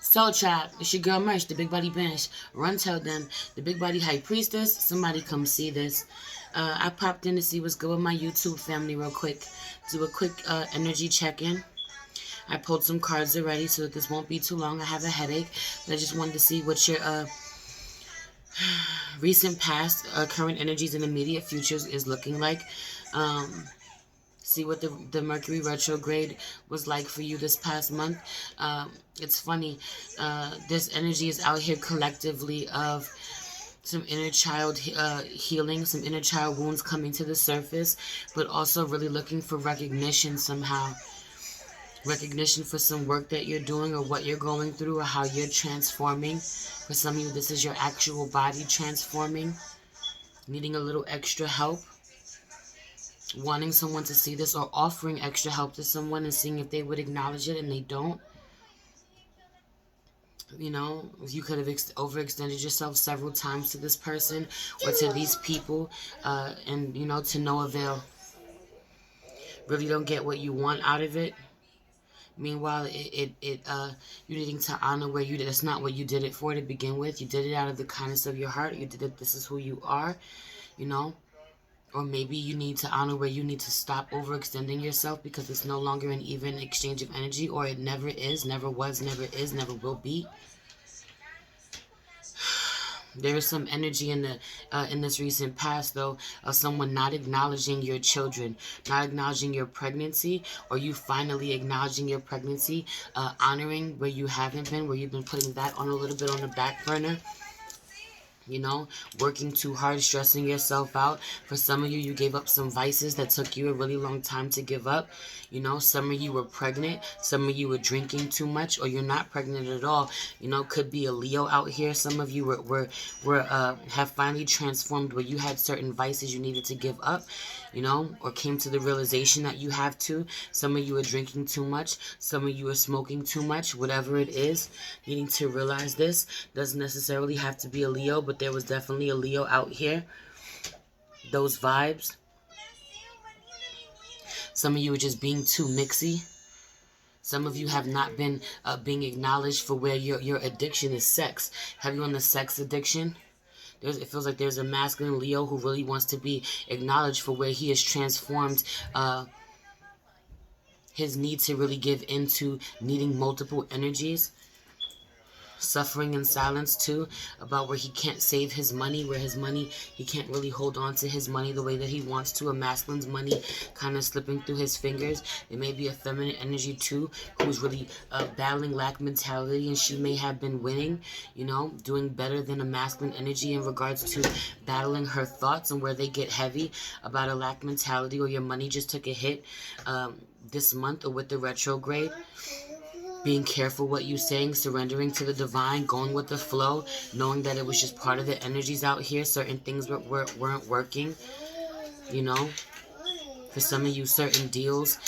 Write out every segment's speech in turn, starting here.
Soul Trap, it's your girl Merch, the Big Body Banish. Run tell them, the Big Body High Priestess, somebody come see this. I popped in to see what's good with my YouTube family real quick. Do a quick energy check-in. I pulled some cards already so that this won't be too long. I have a headache, but I just wanted to see what your recent past, current energies, and immediate futures is looking like. See what the Mercury retrograde was like for you this past month. It's funny. This energy is out here collectively of some inner child healing, some inner child wounds coming to the surface, but also really looking for recognition somehow. Recognition for some work that you're doing or what you're going through or how you're transforming. For some of you, this is your actual body transforming, needing a little extra help, wanting someone to see this, or offering extra help to someone and seeing if they would acknowledge it and they don't. You know, you could have overextended yourself several times to this person or to these people, and, you know, to no avail. Really don't get what you want out of it. Meanwhile, you needing to honor where you did. That's not what you did it for to begin with. You did it out of the kindness of your heart. You did it. This is who you are, you know. Or maybe you need to honor where you need to stop overextending yourself because it's no longer an even exchange of energy, or it never is, never was, never is, never will be. There is some energy in this recent past, though, of someone not acknowledging your children, not acknowledging your pregnancy, or you finally acknowledging your pregnancy, honoring where you haven't been, where you've been putting that on a little bit on the back burner. You know, working too hard, stressing yourself out. For some of you, you gave up some vices that took you a really long time to give up. You know, some of you were pregnant. Some of you were drinking too much, or you're not pregnant at all. You know, could be a Leo out here. Some of you have finally transformed where you had certain vices you needed to give up, you know, or came to the realization that you have to. Some of you are drinking too much. Some of you are smoking too much. Whatever it is, needing to realize this doesn't necessarily have to be a Leo, but there was definitely a Leo out here. Those vibes. Some of you are just being too mixy. Some of you have not been being acknowledged for where your addiction is sex. Have you on the sex addiction? It feels like there's a masculine Leo who really wants to be acknowledged for where he has transformed his need to really give into needing multiple energies. Suffering in silence too, about where he can't save his money, where his money, he can't really hold on to his money the way that he wants to. A masculine's money kind of slipping through his fingers. It may be a feminine energy too, who's really battling lack mentality, and she may have been winning, you know, doing better than a masculine energy in regards to battling her thoughts and where they get heavy about a lack mentality, or your money just took a hit this month, or with the retrograde. Being careful what you're saying, surrendering to the divine, going with the flow, knowing that it was just part of the energies out here. Certain things weren't working, you know. For some of you, certain deals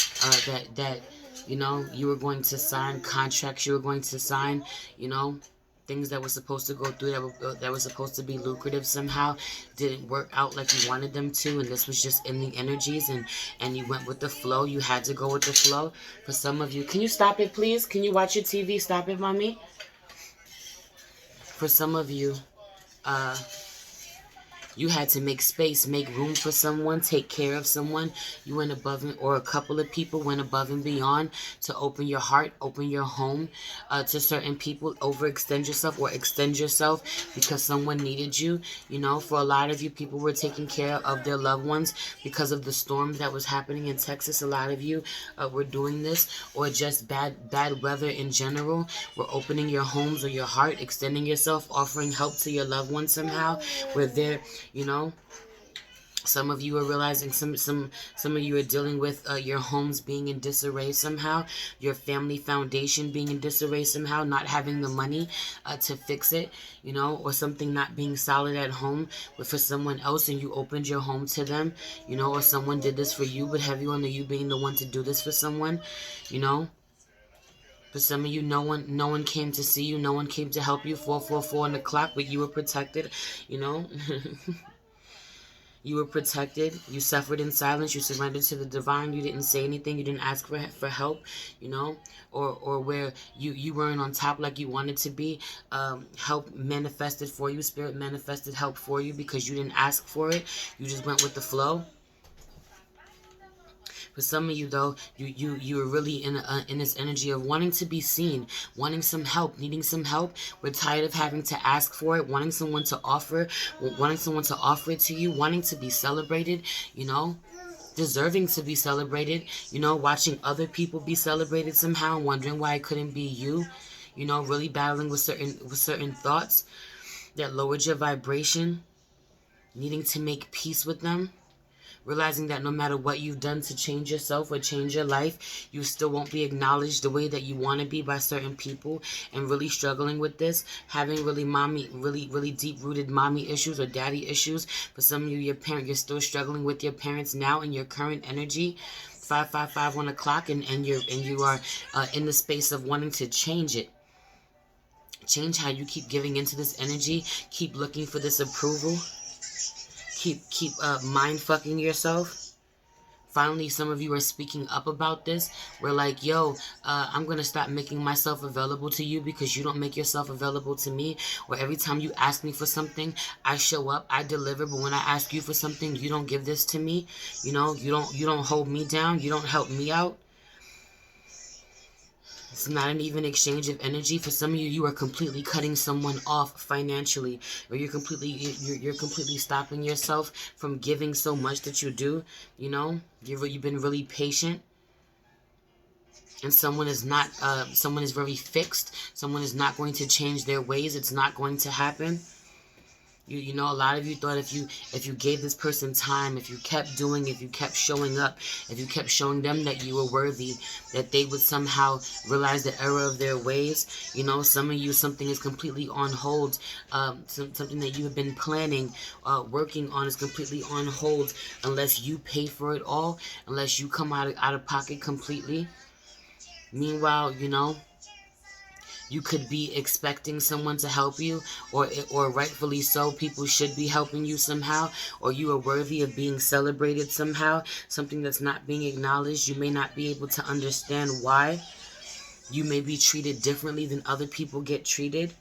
that you know, you were going to sign, contracts you were going to sign, you know, things that were supposed to go through that were supposed to be lucrative somehow didn't work out like you wanted them to, and this was just in the energies, and you went with the flow. You had to go with the flow. For some of you, can you stop it, please? Can you watch your TV? Stop it, mommy. For some of you, you had to make space, make room for someone, take care of someone. You went above, or a couple of people went above and beyond to open your heart, open your home to certain people, overextend yourself or extend yourself because someone needed you. You know, for a lot of you, people were taking care of their loved ones because of the storms that was happening in Texas. A lot of you were doing this, or just bad weather in general. Were opening your homes or your heart, extending yourself, offering help to your loved ones somehow. Where they're, you know, some of you are realizing some of you are dealing with your homes being in disarray somehow, your family foundation being in disarray somehow, not having the money to fix it, you know, or something not being solid at home for someone else, and you opened your home to them, you know, or someone did this for you, but have you on the you being the one to do this for someone, you know. For some of you, no one came to see you, no one came to help you. 444 on the clock, but you were protected, you know. You were protected. You suffered in silence. You surrendered to the divine. You didn't say anything. You didn't ask for help, you know, or where you weren't on top like you wanted to be. Help manifested for you. Spirit manifested help for you because you didn't ask for it. You just went with the flow. For some of you, though, you are really in this energy of wanting to be seen, wanting some help, needing some help. We're tired of having to ask for it, wanting someone to offer it to you, wanting to be celebrated, you know, deserving to be celebrated, you know, watching other people be celebrated somehow, wondering why it couldn't be you, you know, really battling with certain thoughts that lowered your vibration, needing to make peace with them. Realizing that no matter what you've done to change yourself or change your life, you still won't be acknowledged the way that you want to be by certain people, and really struggling with this, having really deep-rooted mommy issues or daddy issues. For some of you, you're still struggling with your parents now in your current energy. 555 1 o'clock, and you are in the space of wanting to change it. Change how you keep giving into this energy, keep looking for this approval. Keep mind fucking yourself. Finally, some of you are speaking up about this. We're like, yo, I'm going to stop making myself available to you because you don't make yourself available to me. Or every time you ask me for something, I show up, I deliver. But when I ask you for something, you don't give this to me. You know, you don't hold me down. You don't help me out. It's not an even exchange of energy. For some of you, you are completely cutting someone off financially, or you're completely stopping yourself from giving so much that you do. You know, you've been really patient, and someone is very fixed. Someone is not going to change their ways. It's not going to happen. You know, a lot of you thought if you gave this person time, if you kept showing up, if you kept showing them that you were worthy, that they would somehow realize the error of their ways. You know, some of you, something is completely on hold. Something that you have been planning, working on is completely on hold unless you pay for it all, unless you come out of pocket completely. Meanwhile, you know, you could be expecting someone to help you, or rightfully so, people should be helping you somehow, or you are worthy of being celebrated somehow. Something that's not being acknowledged, you may not be able to understand why. You may be treated differently than other people get treated,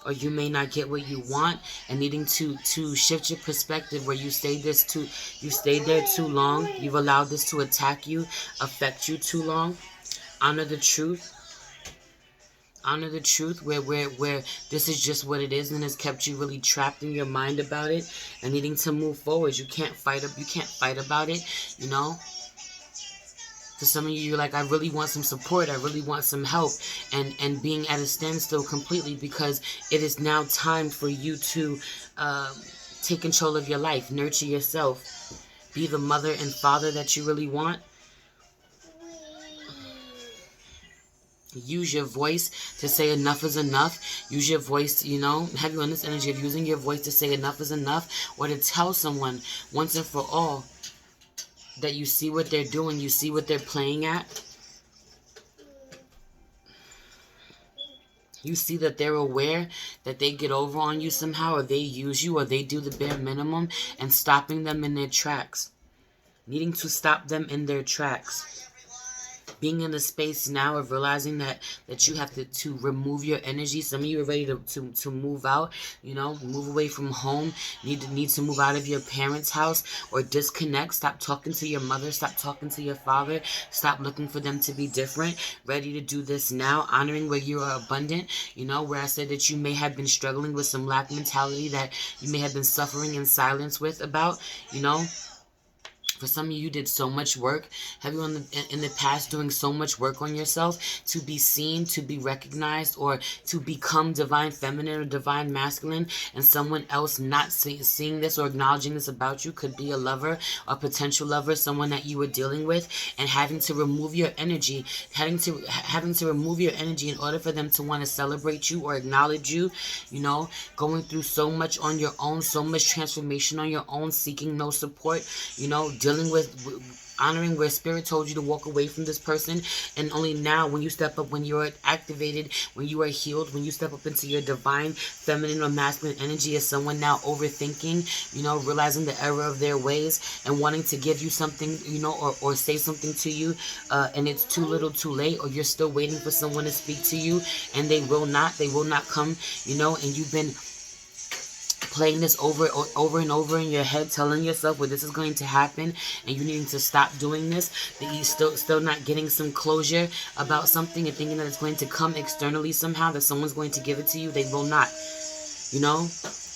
or you may not get what you want, and needing to shift your perspective where you stayed there too long. You've allowed this to attack you, affect you too long. Honor the truth. Honor the truth where this is just what it is, and has kept you really trapped in your mind about it and needing to move forward. You can't fight about it, you know. To some of you, you're like, I really want some support, I really want some help, and being at a standstill completely because it is now time for you to take control of your life, nurture yourself, be the mother and father that you really want. Use your voice to say enough is enough. Use your voice, you know, have you on this energy of using your voice to say enough is enough, or to tell someone once and for all that you see what they're doing, you see what they're playing at. You see that they're aware that they get over on you somehow, or they use you, or they do the bare minimum, and stopping them in their tracks. Needing to stop them in their tracks. Being in the space now of realizing that you have to remove your energy. Some of you are ready to move out, you know, move away from home, need to move out of your parents' house, or disconnect. Stop talking to your mother, stop talking to your father, stop looking for them to be different. Ready to do this now, honoring where you are abundant, you know, where I said that you may have been struggling with some lack mentality that you may have been suffering in silence with about, you know. For some of you, you did so much work. Have you in the past doing so much work on yourself to be seen, to be recognized, or to become divine feminine or divine masculine, and someone else not seeing this or acknowledging this about you? Could be a lover, a potential lover, someone that you were dealing with, and having to remove your energy, having to remove your energy in order for them to want to celebrate you or acknowledge you. You know, going through so much on your own, so much transformation on your own, seeking no support. You know, dealing with honoring where spirit told you to walk away from this person, and only now when you step up, when you're activated, when you are healed, when you step up into your divine feminine or masculine energy, as someone now overthinking, realizing the error of their ways and wanting to give you something, or say something to you, and it's too little too late, or you're still waiting for someone to speak to you and they will not come, and you've been playing this over and over in your head, telling yourself, well, this is going to happen, and you needing to stop doing this, that you still not getting some closure about something and thinking that it's going to come externally somehow, that someone's going to give it to you. They will not,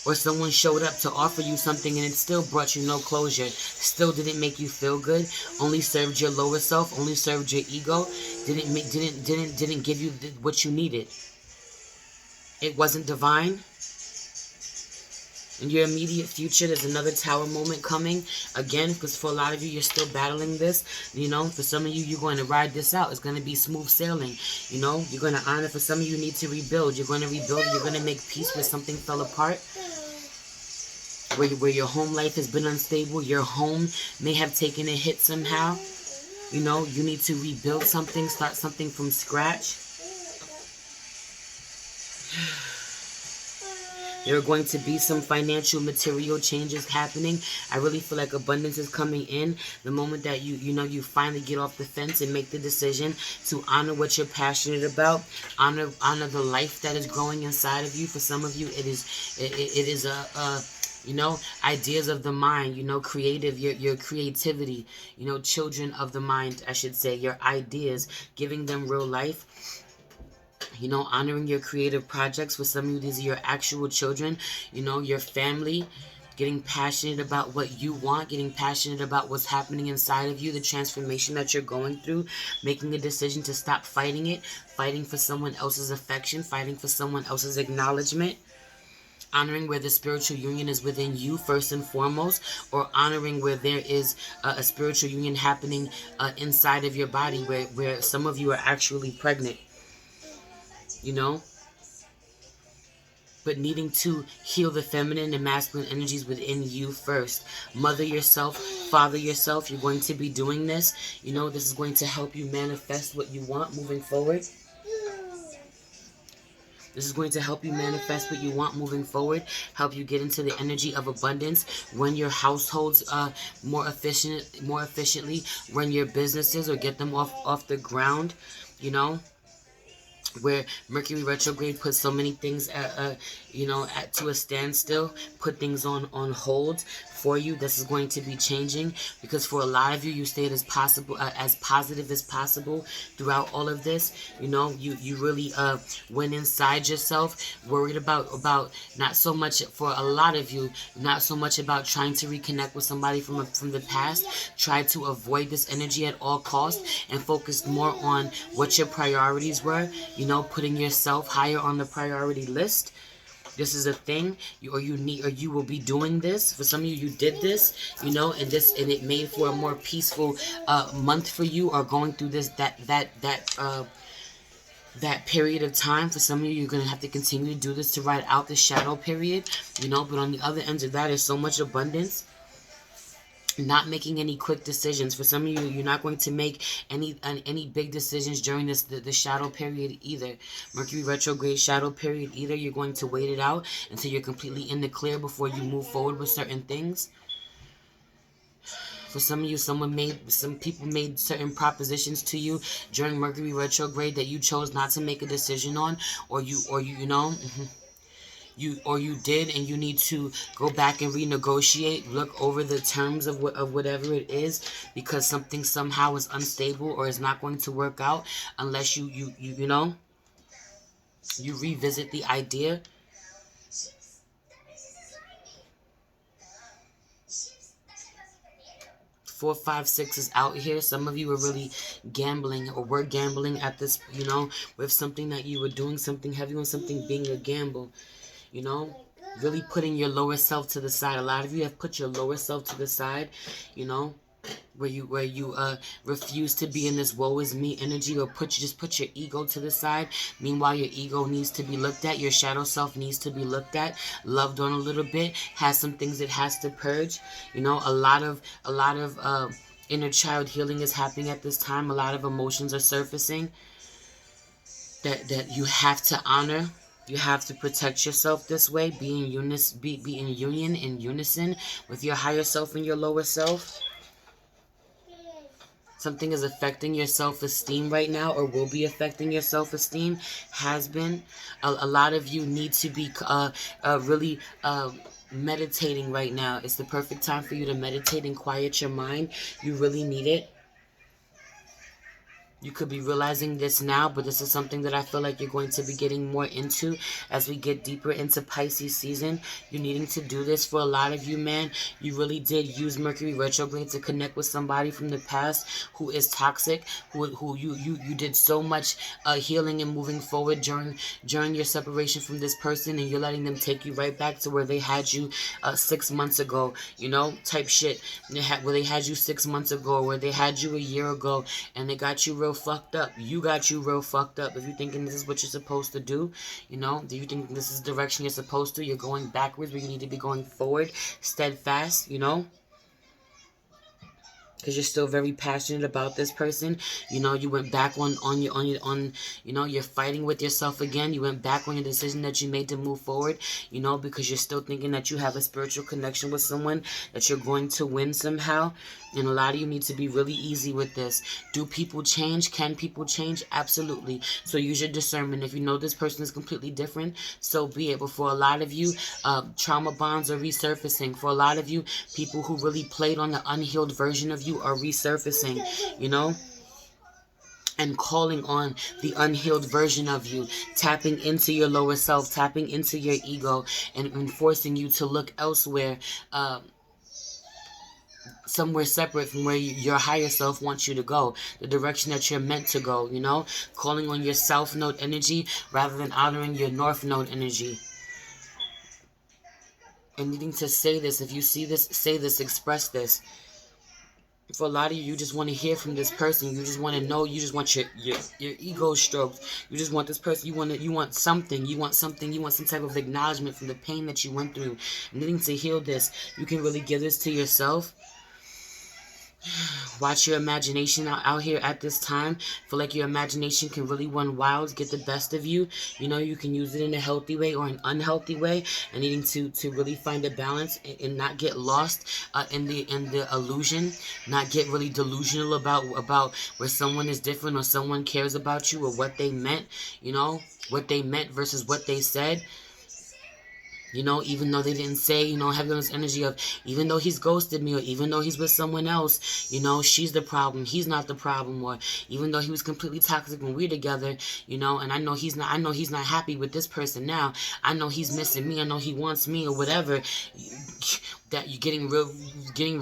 or someone showed up to offer you something and it still brought you no closure, still didn't make you feel good, only served your lower self, only served your ego, didn't give you what you needed. It wasn't divine. In your immediate future, there's another tower moment coming. Again, because for a lot of you, you're still battling this. For some of you, you're going to ride this out. It's going to be smooth sailing. You're going to honor. For some of you, need to rebuild. You're going to rebuild. You're going to make peace where something fell apart. Where your home life has been unstable. Your home may have taken a hit somehow. You need to rebuild something. Start something from scratch. There are going to be some financial, material changes happening. I really feel like abundance is coming in. The moment that you finally get off the fence and make the decision to honor what you're passionate about, honor the life that is growing inside of you. For some of you, it is ideas of the mind, creative, your creativity, children of the mind, I should say, your ideas, giving them real life. Honoring your creative projects. For some of you, these are your actual children, your family, getting passionate about what you want, getting passionate about what's happening inside of you, the transformation that you're going through, making a decision to stop fighting it, fighting for someone else's affection, fighting for someone else's acknowledgement. Honoring where the spiritual union is within you first and foremost, or honoring where there is a spiritual union happening inside of your body, where some of you are actually pregnant. But needing to heal the feminine and masculine energies within you first. Mother yourself, father yourself. You're going to be doing this. This is going to help you manifest what you want moving forward. This is going to help you manifest what you want moving forward, help you get into the energy of abundance, run your households more efficiently, run your businesses or get them off the ground, where Mercury retrograde puts so many things to a standstill, put things on hold for you. This is going to be changing, because for a lot of you, you stayed as positive as possible throughout all of this. You really went inside yourself, worried about not so much, for a lot of you, not so much about trying to reconnect with somebody from the past. Try to avoid this energy at all costs and focus more on what your priorities were. Putting yourself higher on the priority list. This is a thing, you will be doing this. For some of you, you did this, and it made for a more peaceful month for you, or going through that period of time. For some of you, you're going to have to continue to do this to ride out the shadow period, but on the other end of that is so much abundance. Not making any quick decisions. For some of you, you're not going to make any big decisions during the shadow period either. Mercury retrograde shadow period either. You're going to wait it out until you're completely in the clear before you move forward with certain things. For some of you, some people made certain propositions to you during Mercury retrograde that you chose not to make a decision on, or you did, and you need to go back and renegotiate, look over the terms of whatever it is, because something somehow is unstable or is not going to work out unless you revisit the idea. 4, 5, 6 is out here. Some of you are really gambling, or were gambling at this, with something that you were doing, something heavy on something being a gamble. Really putting your lower self to the side. A lot of you have put your lower self to the side, where you refuse to be in this woe is me energy, or just put your ego to the side. Meanwhile, your ego needs to be looked at. Your shadow self needs to be looked at, loved on a little bit, has some things it has to purge. A lot of Inner child healing is happening at this time. A lot of emotions are surfacing that you have to honor. You have to protect yourself this way. Be in union, in unison with your higher self and your lower self. Something is affecting your self-esteem right now, or will be affecting your self-esteem. Has been. A lot of you need to be really meditating right now. It's the perfect time for you to meditate and quiet your mind. You really need it. You could be realizing this now, but this is something that I feel like you're going to be getting more into as we get deeper into Pisces season. You're needing to do this. For a lot of you, man, you really did use Mercury retrograde to connect with somebody from the past who is toxic, who you did so much healing and moving forward during your separation from this person, and you're letting them take you right back to where they had you 6 months ago, you know, type shit. Where they had you 6 months ago, where they had you a year ago, and they got you real fucked up. You got you real fucked up. If you're thinking this is what you're supposed to do, you know, do you think this is the direction you're supposed to? You're going backwards where you need to be going forward, steadfast, you know, because you're still very passionate about this person. You know, you went back on you know, you're fighting with yourself again. You went back on your decision that you made to move forward, you know, because you're still thinking that you have a spiritual connection with someone, that you're going to win somehow. And a lot of you need to be really easy with this. Do people change? Can people change? Absolutely. So use your discernment. If you know this person is completely different, so be it. But for a lot of you, trauma bonds are resurfacing. For a lot of you, people who really played on the unhealed version of you are resurfacing, you know, and calling on the unhealed version of you, tapping into your lower self, tapping into your ego, and forcing you to look elsewhere, somewhere separate from where your higher self wants you to go, the direction that you're meant to go, you know, calling on your south node energy rather than honoring your north node energy. And needing to say this. If you see this, say this, express this. For a lot of you, you just want to hear from this person. You just want to know. You just want your ego stroked. You just want this person. You want something. You want something. You want some type of acknowledgement from the pain that you went through. Needing to heal this. You can really give this to yourself. Watch your imagination out here at this time. Feel like your imagination can really run wild, get the best of you. You know, you can use it in a healthy way or an unhealthy way, and needing to really find a balance and not get lost in the illusion, not get really delusional about where someone is different or someone cares about you or what they meant, you know, what they meant versus what they said. You know, even though they didn't say, you know, having this energy of, even though he's ghosted me, or even though he's with someone else, you know, she's the problem, he's not the problem, or even though he was completely toxic when we were together, you know, and I know he's not happy with this person now. I know he's missing me. I know he wants me, or whatever. That you're getting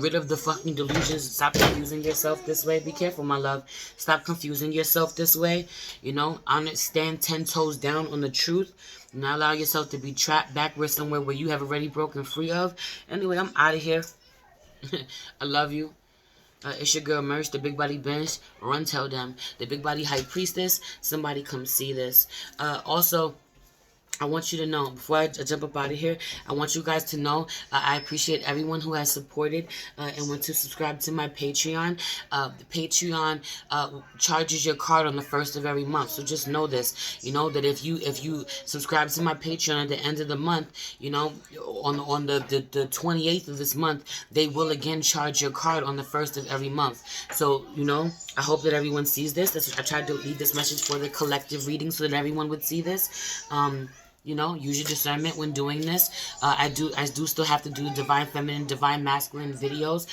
rid of the fucking delusions. Stop confusing yourself this way. Be careful, my love. Stop confusing yourself this way. You know, stand 10 toes down on the truth. Not allow yourself to be trapped backward somewhere where you have already broken free of. Anyway, I'm out of here. I love you. It's your girl Merch, the Big Body Bench. Run tell them. The Big Body High Priestess. Somebody come see this. Also, I want you to know, before I jump up out of here, I want you guys to know I appreciate everyone who has supported and went to subscribe to my Patreon. The Patreon charges your card on the 1st of every month. So just know this, you know, that if you subscribe to my Patreon at the end of the month, you know, on the 28th of this month, they will again charge your card on the 1st of every month. So, you know, I hope that everyone sees this. I tried to leave this message for the collective reading so that everyone would see this. You know, use your discernment when doing this. I do still have to do Divine Feminine, Divine Masculine videos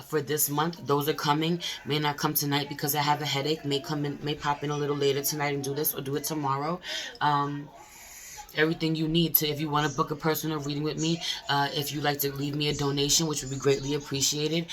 for this month. Those are coming. May not come tonight because I have a headache. May pop in a little later tonight and do this, or do it tomorrow. Everything you need to, if you want to book a personal reading with me, if you'd like to leave me a donation, which would be greatly appreciated.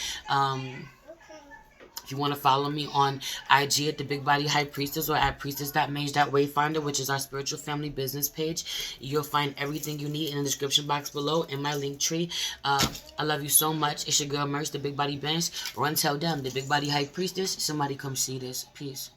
If you want to follow me on IG at the Big Body High Priestess, or at priestess.mage.wayfinder, which is our spiritual family business page, you'll find everything you need in the description box below in my link tree. I love you so much. It's your girl Merch, the Big Body Bench. Run tell them, the Big Body High Priestess. Somebody come see this. Peace.